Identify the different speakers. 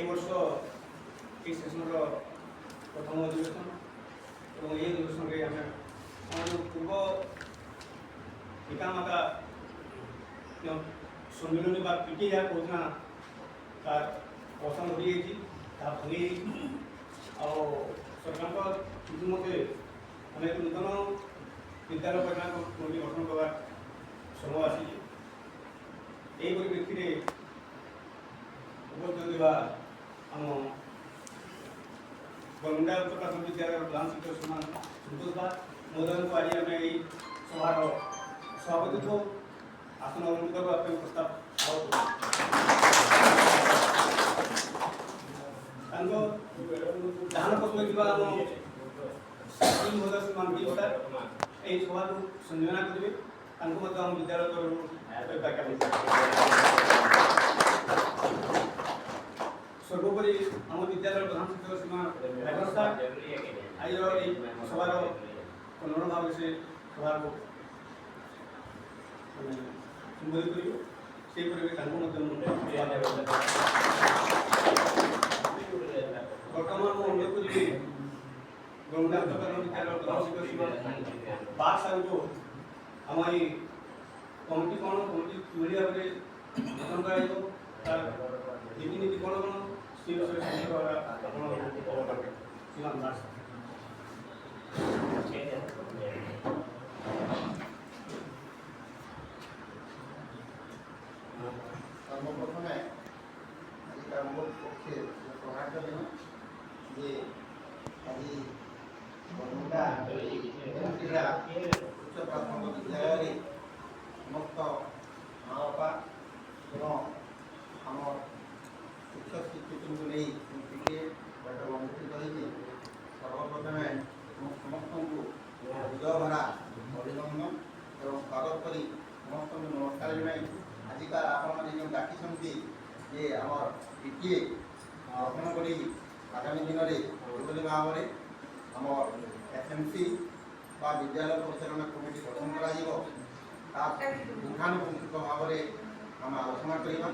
Speaker 1: वर्ष এই সেশনর প্রথম অধিবেশন এবং এই অধিবেশনে আমি আমার পূর্ব পিতামাতা সম্মিলনী বা পিটি যা কৌনা তার অবসান ঘটি যাই তা ভাঙি সরকার ইতিমধ্যে অনেক নূতন বিদ্যালয় পরিচালনা কমিটি গঠন করার সময় আসছে। এই পরিপ্রেক্ষিতে উপস্থিত থাকা আম বরমুন্ডা উচ্চ প্রাথমিক বিদ্যালয়ের প্রধান শিক্ষক শ্রীমান সন্তোষ দাস মহোদয়ଙ୍କୁ আজ আমি এই সভার সভাপতিত্ব আসন অলঙ্কৃত করা প্রস্তাব ধান প্রশ্ন ଥିବା ଆମ ମହୋଦୟ ଶ୍ରୀମାନ ବି ସାର୍ ଏହି ସଭାକୁ ସଂଯୋଜନା କରିବେ ତାଙ୍କୁ ମଧ୍ୟ ଆମ ବିଦ୍ୟାଳୟ ତରଫରୁ সর্বোপরি ଆମ ବିଦ୍ୟାଳୟର ପ୍ରଧାନ ଶିକ୍ଷକ ଶ୍ରୀମାନ ରାଘବ ସାର୍ ଆଜିର ଏହି ସଭାର କନ୍ନଡ଼ ଭାବରେ ସେ ସଭାକୁ ସମ୍ବୋଧିତ କରିବେ ସେହିପରି ତାଙ୍କୁ ମଧ୍ୟ ବର୍ତ୍ତମାନ ମୁଁ ଅନୁରୋଧ କରିବି ବରମୁଣ୍ଡା ଉଚ୍ଚ ପ୍ରାଥମିକ ବିଦ୍ୟାଳୟର ପ୍ରଧାନ ଶିକ୍ଷକ ଶ୍ରୀମାନ ବାଗ ସାର୍ଙ୍କୁ ଆମ ଏହି କମିଟି କ'ଣ କମିଟି କିଭଳି ଭାବରେ ଗଠନ କରାଯିବ ତାର ରୀତିନୀତି କ'ଣ କ'ଣ ସେ ବିଷୟରେ ଆପଣ ଶ୍ରୀମାନ ଦାସ
Speaker 2: সর্বপ্রথমে আজকাল আমার পক্ষে সৌভাগ্য দিন যে আজ বরমুন্ডা উচ্চ প্রাথমিক বিদ্যালয়ের সমস্ত মা বাপা এবং আমার শিক্ষক শিক্ষিকা নেই মিটিংকে বৈঠক অনুষ্ঠিত হয়েছে। সর্বপ্রথমে সমস্ত হৃদয়ভরা অভিনন্দন এবং স্বাগত করি সমস্ত নমস্কার জানাই। আজিকাল আপনার যে ডাকিছেন যে আমার পিটিএ গঠন করে আগামী দিনের এভাবে ভাবে আমার এসএমসি বা বিদ্যালয় পরিচালনা কমিটি গঠন করা তার পুঙ্খানুপুঙ্খিক ভাবে আমি আলোচনা করা।